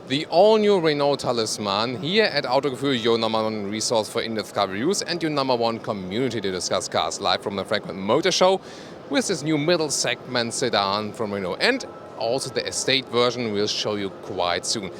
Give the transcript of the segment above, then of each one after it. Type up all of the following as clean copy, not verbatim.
The all-new Renault Talisman, here at Autogefühl, your number one resource for in-depth car reviews and your number one community to discuss cars, live from the Frankfurt Motor Show with this new middle segment sedan from Renault and also the estate version we'll show you quite soon.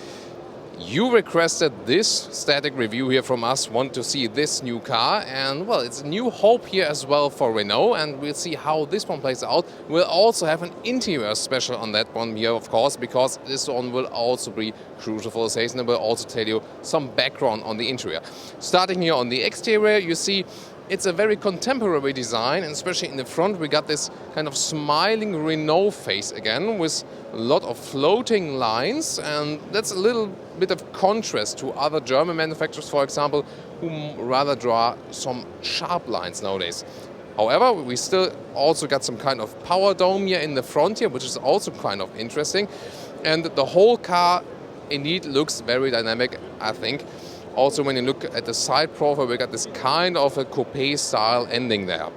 You requested this static review here from us, want to see this new car, and well, it's a new hope here as well for Renault, and we'll see how this one plays out. We'll also have an interior special on that one here, of course, because this one will also be crucial for the sales, and we'll also tell you some background on the interior. Starting here on the exterior, you see it's a very contemporary design, and especially in the front we got this kind of smiling Renault face again with a lot of floating lines, and that's a little bit of contrast to other German manufacturers, for example, who rather draw some sharp lines nowadays. However, we still also got some kind of power dome here in the front here, which is also kind of interesting, and the whole car indeed looks very dynamic, I think. Also, when you look at the side profile, we got this kind of a coupe style ending there.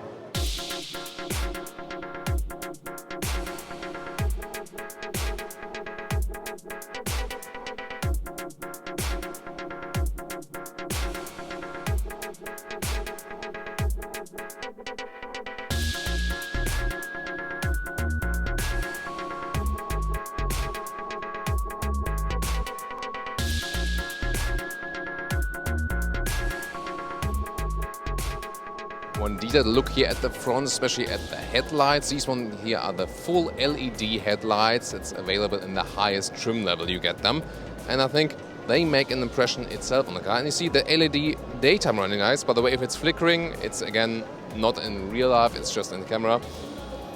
One detailed look here at the front, especially at the headlights. These ones here are the full LED headlights. It's available in the highest trim level, you get them. And I think they make an impression itself on the car. And you see the LED daytime running lights. By the way, if it's flickering, it's again not in real life, it's just in the camera.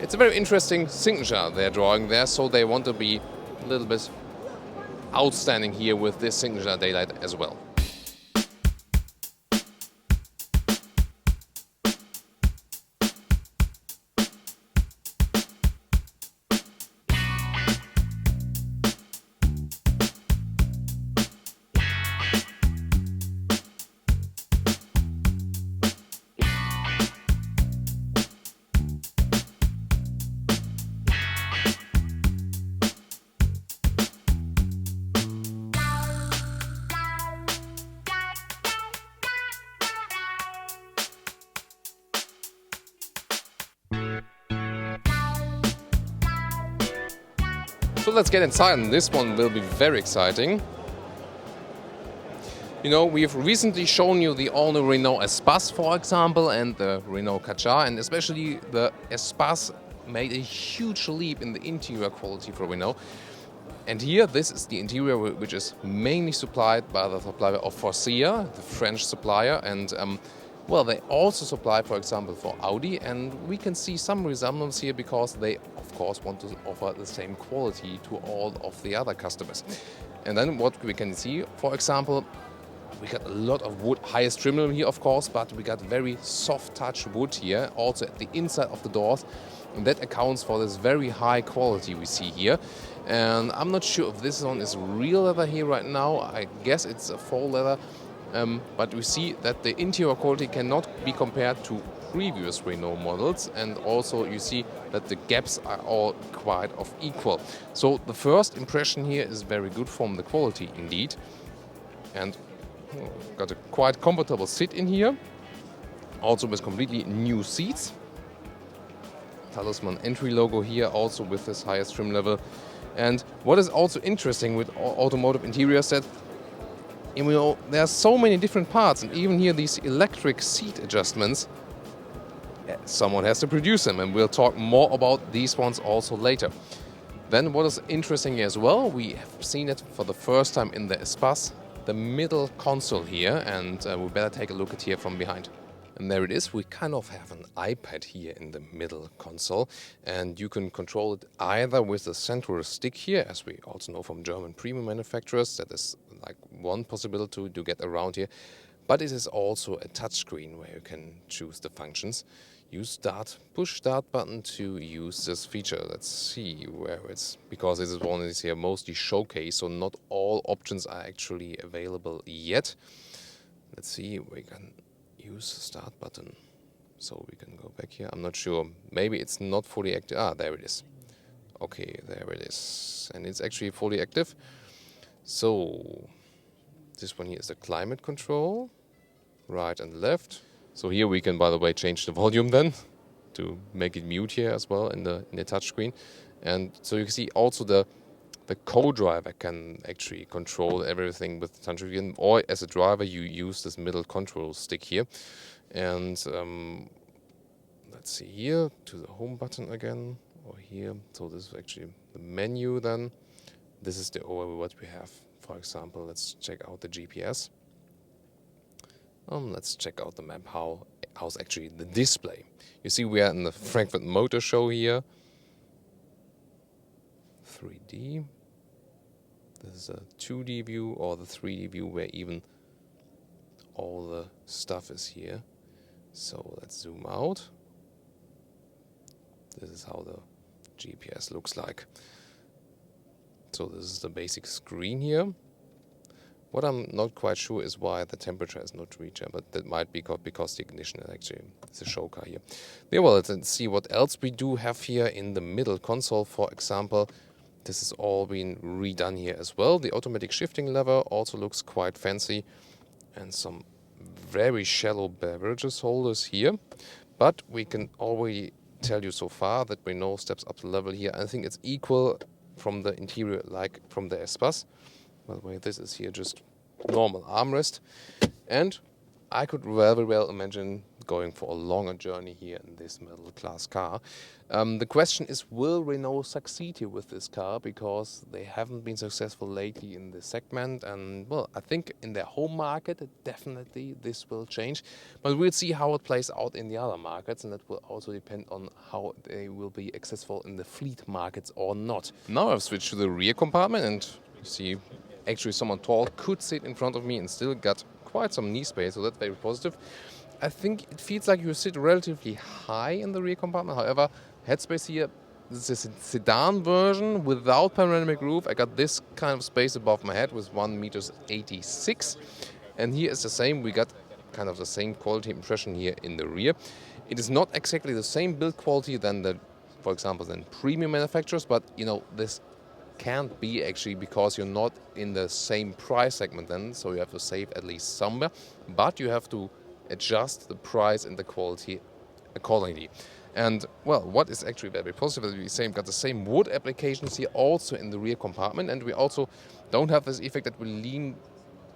It's a very interesting signature they're drawing there, so they want to be a little bit outstanding here with this signature daylight as well. So let's get inside, and this one will be very exciting. You know, we've recently shown you the all-new Renault Espace, for example, and the Renault Kadjar, and especially the Espace made a huge leap in the interior quality for Renault. And here, this is the interior which is mainly supplied by the supplier of Faurecia, the French supplier, and well, they also supply, for example, for Audi, and we can see some resemblance here because they, of course, want to offer the same quality to all of the other customers. And then what we can see, for example, we got a lot of wood, highest trim level here, of course, but we got very soft touch wood here, also at the inside of the doors, and that accounts for this very high quality we see here. And I'm not sure if this one is real leather here right now. I guess it's a faux leather. But we see that the interior quality cannot be compared to previous Renault models, and also you see that the gaps are all quite of equal. So the first impression here is very good from the quality indeed, and got a quite comfortable sit in here, also with completely new seats. Talisman entry logo here, also with this highest trim level. And what is also interesting with automotive interiors that you know, there are so many different parts, and even here these electric seat adjustments, someone has to produce them, and we'll talk more about these ones also later. Then what is interesting as well, we have seen it for the first time in the Espace, the middle console here, and we better take a look at here from behind. And there it is, we kind of have an iPad here in the middle console, and you can control it either with the central stick here, as we also know from German premium manufacturers, that is like one possibility to get around here, but it is also a touchscreen where you can choose the functions. Use start, push start button to use this feature. Let's see where it's, because this is one is here mostly showcase, so not all options are actually available yet. Let's see, we can use start button, so we can go back here. I'm not sure, maybe it's not fully active. Ah, there it is. Okay, there it is, and it's actually fully active. So this one here is the climate control, right and left. So here we can, by the way, change the volume then to make it mute here as well in the touchscreen. And so you can see also the co-driver can actually control everything with the touchscreen, or as a driver you use this middle control stick here. And let's see here to the home button again, or here. So this is actually the menu then. This is the overview what we have. For example, let's check out the GPS. Let's check out the map, how's actually the display. You see we are in the Frankfurt Motor Show here. 3D. This is a 2D view, or the 3D view where even all the stuff is here. So let's zoom out. This is how the GPS looks like. So this is the basic screen here. What I'm not quite sure is why the temperature is not reached, but that might be because the ignition is actually it's a show car here. Yeah, well, let's see what else we do have here in the middle console. For example, this is all been redone here as well. The automatic shifting lever also looks quite fancy, and some very shallow beverages holders here. But we can already tell you so far that Renault steps up the level here. I think it's equal from the interior like from the Espace. By the way, this is here just normal armrest. And I could very well imagine going for a longer journey here in this middle class car. The question is, will Renault succeed here with this car? Because they haven't been successful lately in this segment. And well, I think in their home market, definitely this will change. But we'll see how it plays out in the other markets. And that will also depend on how they will be successful in the fleet markets or not. Now I've switched to the rear compartment, and you see actually someone tall could sit in front of me and still got quite some knee space, so that's very positive. I think it feels like you sit relatively high in the rear compartment. However, headspace here, this is a sedan version without panoramic roof. I got this kind of space above my head with 1.86 m. And here is the same. We got kind of the same quality impression here in the rear. It is not exactly the same build quality than for example, premium manufacturers, but you know, this can't be actually because you're not in the same price segment then, so you have to save at least somewhere, but you have to adjust the price and the quality accordingly. And well, what is actually very positive, we got the same wood applications here also in the rear compartment, and we also don't have this effect that we lean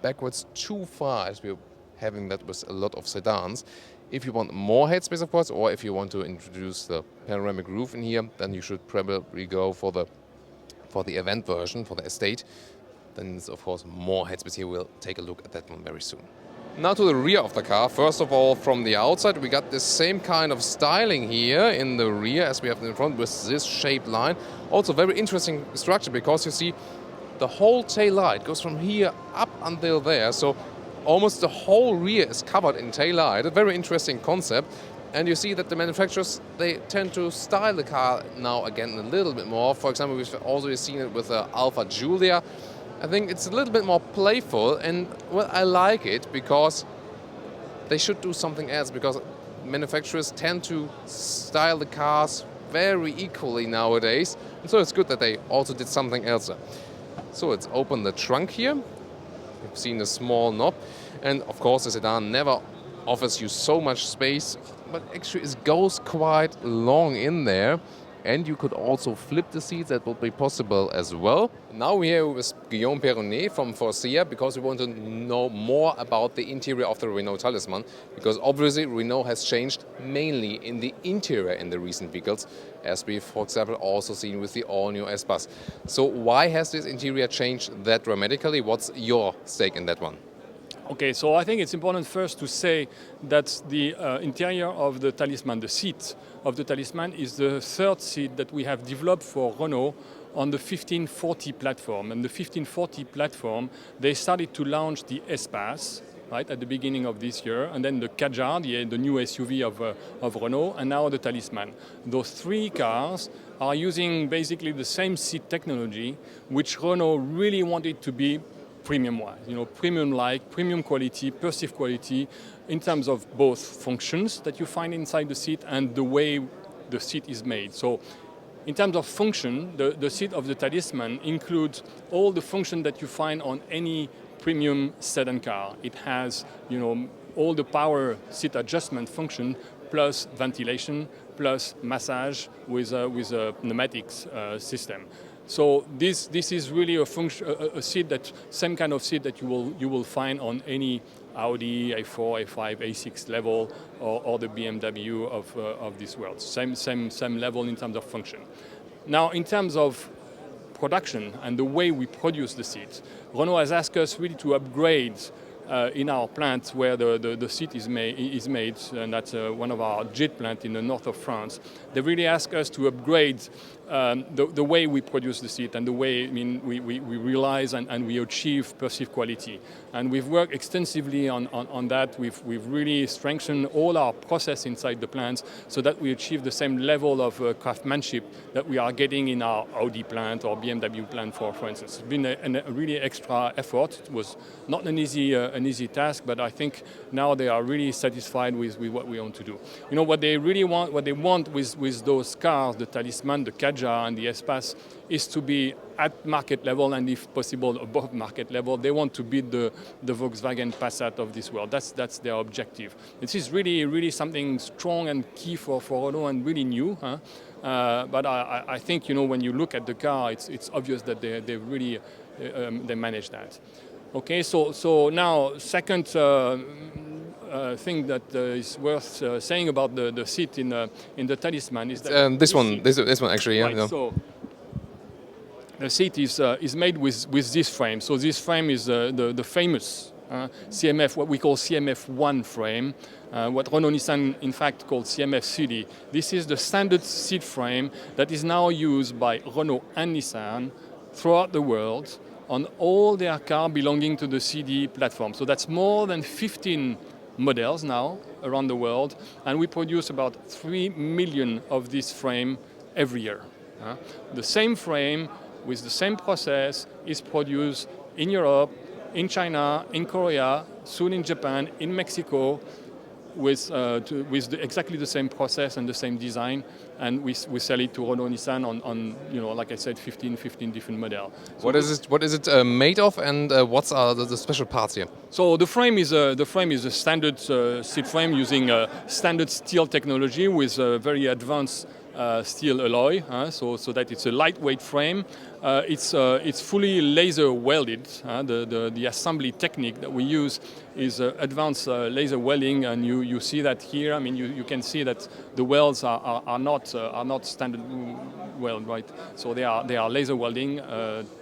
backwards too far as we're having that with a lot of sedans. If you want more headspace, of course, or if you want to introduce the panoramic roof in here, then you should probably go for the event version, for the estate. Then it's of course more headspace here. We'll take a look at that one very soon. Now to the rear of the car. First of all, from the outside, we got the same kind of styling here in the rear as we have in the front with this shaped line. Also very interesting structure, because you see the whole tail light goes from here up until there. So almost the whole rear is covered in tail light. A very interesting concept. And you see that the manufacturers, they tend to style the car now again a little bit more. For example, we've also seen it with the Alfa Giulia. I think it's a little bit more playful, and well, I like it because they should do something else, because manufacturers tend to style the cars very equally nowadays. And so it's good that they also did something else. So let's open the trunk here. We've seen a small knob, and of course the sedan never offers you so much space, but actually it goes quite long in there. And you could also flip the seats, that would be possible as well. Now we're here with Guillaume Perronnet from Faurecia, because we want to know more about the interior of the Renault Talisman, because obviously Renault has changed mainly in the interior in the recent vehicles, as we've, for example, also seen with the all-new Espace. So why has this interior changed that dramatically? What's your stake in that one? Okay, so I think it's important first to say that the interior of the Talisman, the seat of the Talisman, is the third seat that we have developed for Renault on the 1540 platform. And the 1540 platform, they started to launch the Espace, right, at the beginning of this year, and then the Kadjar, the new SUV of Renault, and now the Talisman. Those three cars are using basically the same seat technology, which Renault really wanted to be premium-wise, premium-like, premium quality, perceived quality, in terms of both functions that you find inside the seat and the way the seat is made. So In terms of function, the seat of the Talisman includes all the function that you find on any premium sedan car. It has, all the power seat adjustment function, plus ventilation, plus massage with a pneumatics system. So this is really a seat that same kind of seat that you will find on any Audi A4, A5, A6 level or the BMW of this world. Same level in terms of function. Now, in terms of production and the way we produce the seat, Renault has asked us really to upgrade in our plant where the seat is made, and that's one of our JIT plants in the north of France. They really ask us to upgrade the way we produce the seat and the way we realize and we achieve perceived quality. And we've worked extensively on that. We've really strengthened all our process inside the plants so that we achieve the same level of craftsmanship that we are getting in our Audi plant or BMW plant, for instance. It's been a really extra effort. It was not an easy task, but I think now they are really satisfied with what we want to do. What they really want, what they want with those cars, the Talisman, the Kadjar and the Espace, is to be at market level and if possible above market level. They want to beat the Volkswagen Passat of this world. That's their objective. This is really something strong and key for Renault and really new. But I think when you look at the car, it's obvious that they really they manage that. Okay, so now second thing that is worth saying about the seat in the Talisman is that this one actually, yeah. Right, No. So the seat is made with this frame. So this frame is the famous CMF, what we call CMF1 frame, what Renault Nissan in fact called CMF CD. This is the standard seat frame that is now used by Renault and Nissan throughout the world on all their cars belonging to the CD platform. So that's more than 15 models now around the world, and we produce about 3 million of this frame every year. The same frame with the same process is produced in Europe, in China, in Korea, soon in Japan, in Mexico, with exactly the same process and the same design, and we sell it to Renault Nissan on like I said, 15 different models. So What is it made of, and what are the special parts here? So the frame is a standard seat frame using standard steel technology with very advanced steel alloy, so that it's a lightweight frame. It's fully laser welded. The assembly technique that we use is advanced laser welding, and you see that here. I mean, you can see that the welds are not standard weld, right? So they are laser welding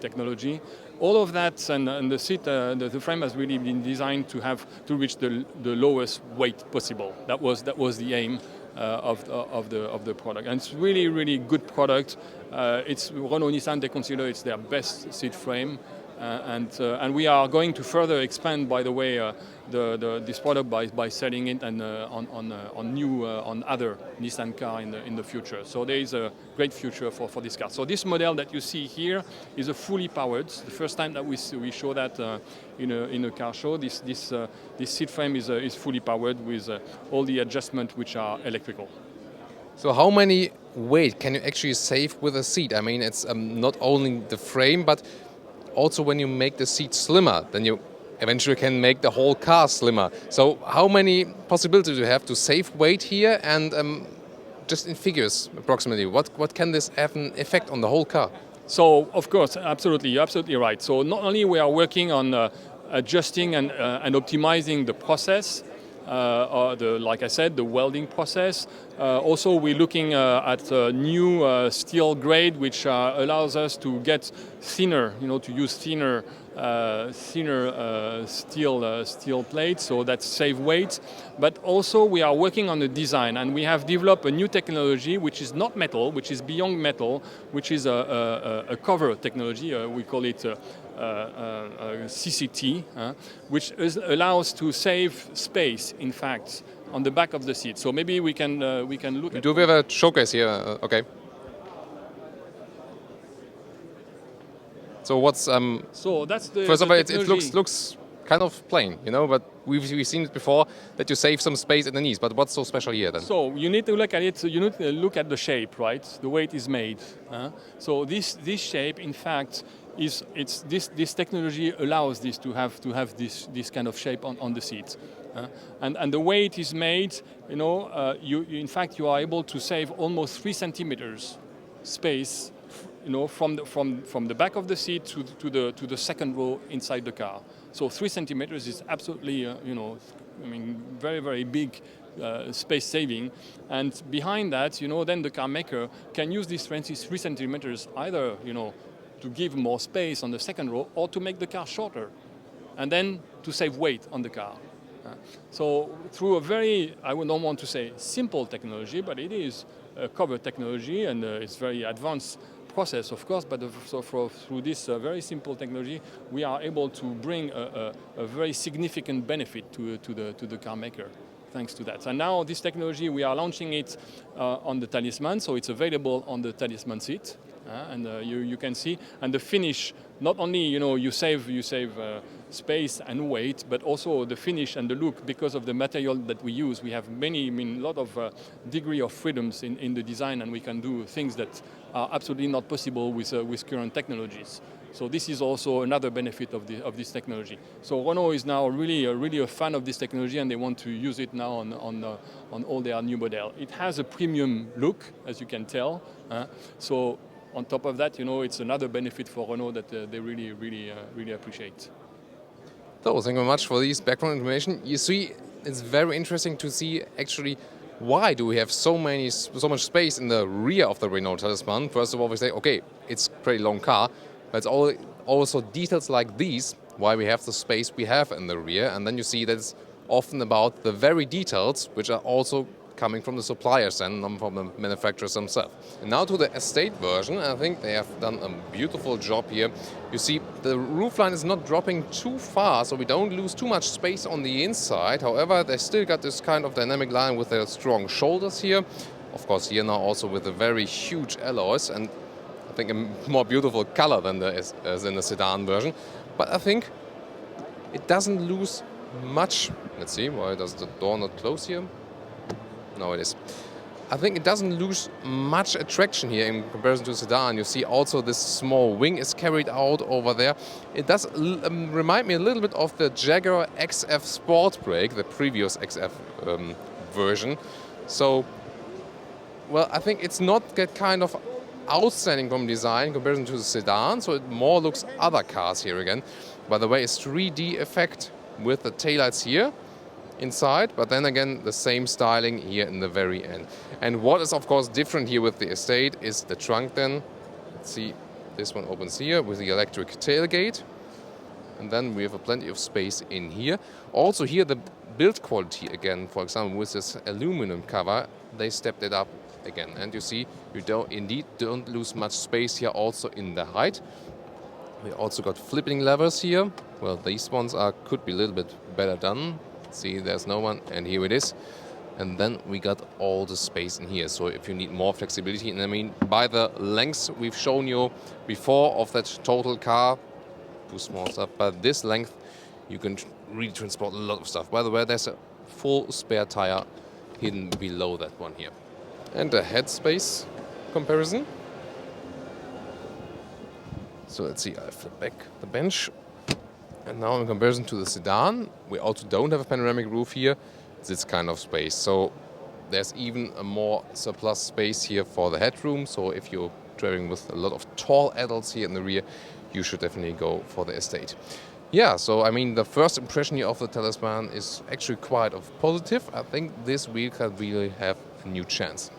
technology. All of that and the seat, the frame has really been designed to reach the lowest weight possible. That was the aim of the product, and it's really good product. It's Renault Nissan, they consider it's their best seat frame, and we are going to further expand, by the way, this product by selling it and on other Nissan car in the future. So there is a great future for this car. So this model that you see here is a fully powered. The first time that we show that in a car show, this seat frame is fully powered with all the adjustments which are electrical. So how many weight can you actually save with a seat? I mean, it's not only the frame, but also when you make the seat slimmer, then you eventually can make the whole car slimmer. So how many possibilities do you have to save weight here, and just in figures approximately, what can this have an effect on the whole car? So of course, absolutely, you're absolutely right. So not only we are working on adjusting and optimizing the process, like I said, the welding process. Also, we're looking at a new steel grade, which allows us to get thinner, to use thinner steel plates, so that save weight. But also, we are working on the design, and we have developed a new technology, which is not metal, which is beyond metal, which is a cover technology. We call it CCT, which allows to save space, in fact, on the back of the seat. So maybe we can look at. Do we have a showcase here? Okay. So what's So that's the. First of all, it technology. looks kind of plain, you know, but we've seen it before that you save some space underneath. But what's so special here then? So you need to look at it. So you need to look at the shape, right? The way it is made. So this shape, in fact, this technology allows this to have this kind of shape on the seat. And the way it is made, you know, you in fact you are able to save almost 3 centimeters space, you know, from the back of the seat to the second row inside the car. So 3 centimeters is absolutely, you know, I mean, very, very big space saving. And behind that, you know, then the car maker can use these 3 centimeters either, you know, to give more space on the second row or to make the car shorter, and then to save weight on the car. So through a very, I would not want to say simple technology, but it is a cover technology, and it's very advanced process, of course, but through this very simple technology, we are able to bring a very significant benefit to the car maker, thanks to that. And now this technology, we are launching it on the Talisman, so it's available on the Talisman seat, and you can see. And the finish, not only, you know, you save space and weight, but also the finish and the look, because of the material that we use. We have a lot of degree of freedoms in the design, and we can do things that are absolutely not possible with current technologies. So this is also another benefit of this technology. So Renault is now really a fan of this technology, and they want to use it now on all their new model. It has a premium look, as you can tell. So on top of that, you know, it's another benefit for Renault that they really appreciate. So thank you very much for this background information. You see, it's very interesting to see actually why do we have so much space in the rear of the Renault Talisman. First of all, we say, okay, it's a pretty long car, but it's also details like these why we have the space we have in the rear. And then you see that it's often about the very details which are also coming from the suppliers and not from the manufacturers themselves. And now to the estate version, I think they have done a beautiful job here. You see, the roofline is not dropping too far, so we don't lose too much space on the inside. However, they still got this kind of dynamic line with their strong shoulders here. Of course, here now also with the very huge alloys, and I think a more beautiful color than the Sedan version. But I think it doesn't lose much. Let's see, why does the door not close here? No, it is. I think it doesn't lose much attraction here in comparison to Sedan. You see also this small wing is carried out over there. It does remind me a little bit of the Jaguar XF Sport Brake, the previous XF version. So, well, I think it's not that kind of outstanding from design in comparison to the Sedan, so it more looks other cars here again. By the way, it's 3D effect with the taillights here inside, but then again the same styling here in the very end. And what is of course different here with the estate is the trunk then. Let's see, this one opens here with the electric tailgate, and then we have plenty of space in here. Also here the build quality again, for example with this aluminum cover, they stepped it up again, and you see you don't lose much space here also in the height. We also got flipping levers here. Well, these ones could be a little bit better done. See, there's no one, and here it is. And then we got all the space in here. So if you need more flexibility, and I mean, by the lengths we've shown you before of that total car, too small stuff, but this length, you can really transport a lot of stuff. By the way, there's a full spare tire hidden below that one here. And a headspace comparison. So let's see, I flip back the bench. And now in comparison to the Sedan, we also don't have a panoramic roof here. It's this kind of space. So there's even a more surplus space here for the headroom. So if you're traveling with a lot of tall adults here in the rear, you should definitely go for the estate. Yeah, so I mean, the first impression here of the Talisman is actually quite positive. I think this wheel can really have a new chance.